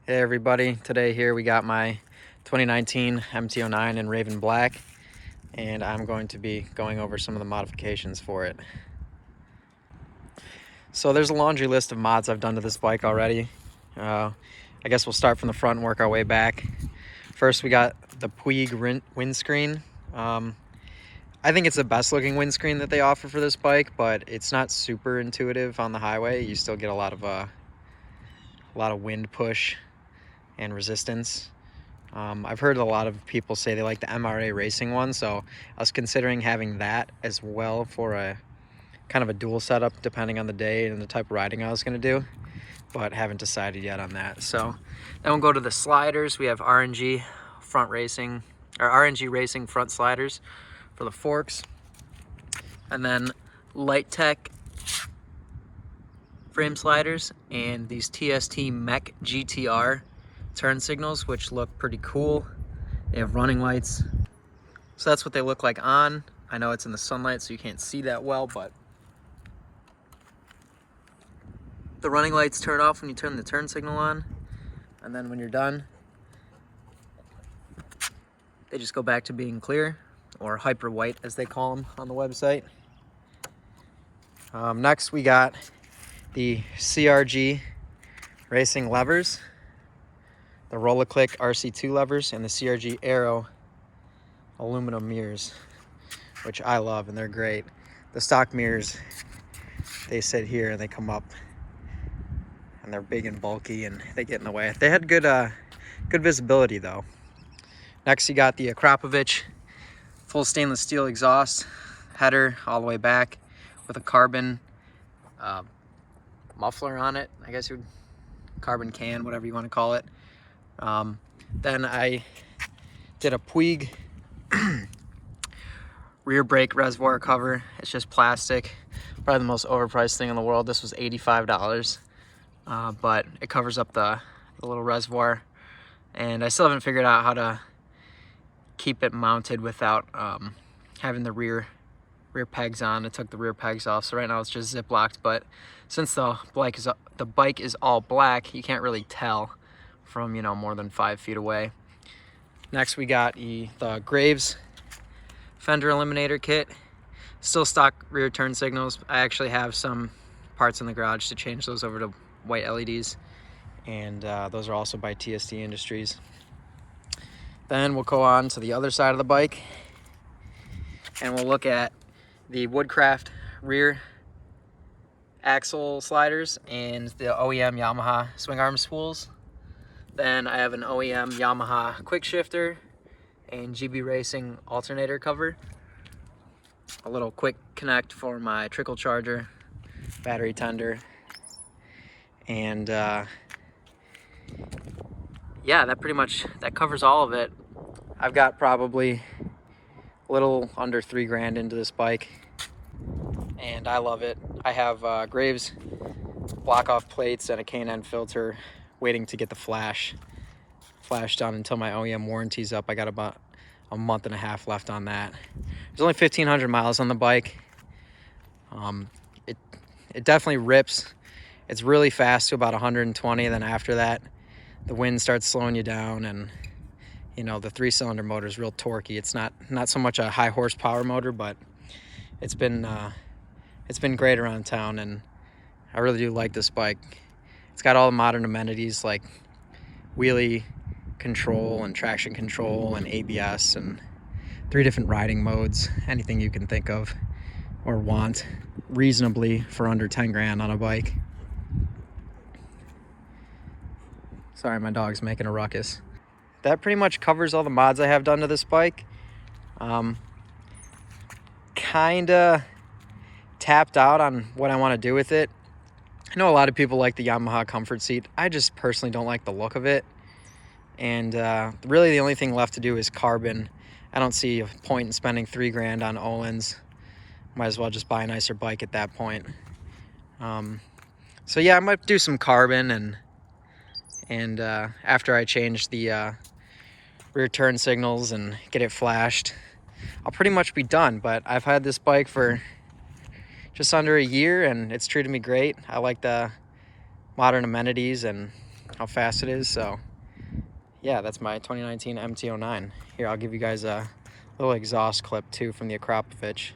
Hey everybody, today here we got my 2019 MT09 in Raven Black, and I'm going to be going over some of the modifications for it. So there's a laundry list of mods I've done to this bike already. I guess we'll start from the front and work our way back. First we got the Puig Windscreen. I think it's the best looking windscreen that they offer for this bike, but it's not super intuitive on the highway. You still get a lot of wind push and resistance. I've heard a lot of people say they like the MRA racing one, so I was considering having that as well for a kind of a dual setup depending on the day and the type of riding I was going to do, but haven't decided yet on that. So then we'll go to the sliders. We have RNG Racing front sliders for the forks, and then Light Tech frame sliders and these TST Mech GTR turn signals, which look pretty cool. They have running lights, so that's what they look like on. I know it's in the sunlight so you can't see that well, but the running lights turn off when you turn the turn signal on, and then when you're done they just go back to being clear, or hyper white as they call them on the website. Next we got the Crg Racing Levers, the Roll-A-Click RC2 levers, and the Crg Aero aluminum mirrors, which I love, and they're great. The stock mirrors, they sit here and they come up, and they're big and bulky and they get in the way. They had good visibility though. Next you got the Akrapovic full stainless steel exhaust header all the way back with a carbon muffler on it, I guess you would, carbon can, whatever you want to call it. Then I did a Puig rear brake reservoir cover. It's just plastic, probably the most overpriced thing in the world. This was $85, but it covers up the little reservoir, and I still haven't figured out how to keep it mounted without having the rear pegs on. I took the rear pegs off, so right now it's just zip locked, but since the bike is all black, you can't really tell from, you know, more than 5 feet away. Next we got the Graves Fender Eliminator kit. Still stock rear turn signals. I actually have some parts in the garage to change those over to white LEDs, and those are also by TST Industries. Then we'll go on to the other side of the bike and we'll look at the Woodcraft rear axle sliders and the OEM Yamaha swing arm spools. Then I have an OEM Yamaha quick shifter and GB Racing alternator cover. A little quick connect for my trickle charger, battery tender, and yeah, that covers all of it. I've got probably a little under $3,000 into this bike, and I love it. I have Graves block off plates and a K&N filter waiting to get the flash done until my OEM warranty's up. I got about a month and a half left on that. There's only 1,500 miles on the bike. It definitely rips. It's really fast to about 120, then after that the wind starts slowing you down, and you know, the 3-cylinder motor is real torquey. It's not so much a high horsepower motor, but it's been great around town, and I really do like this bike. It's got all the modern amenities like wheelie control and traction control and ABS and 3 different riding modes, anything you can think of or want reasonably for under 10 grand on a bike. Sorry, my dog's making a ruckus. That pretty much covers all the mods I have done to this bike. Kinda tapped out on what I want to do with it. I know a lot of people like the Yamaha comfort seat. I just personally don't like the look of it. And really the only thing left to do is carbon. I don't see a point in spending $3,000 on Öhlins. Might as well just buy a nicer bike at that point. So yeah, I might do some carbon, and after I change the rear turn signals and get it flashed, I'll pretty much be done. But I've had this bike for just under a year and it's treated me great. I like the modern amenities, and how fast it is. So yeah, that's my 2019 MT09. Here, I'll give you guys a little exhaust clip too from the Hitch.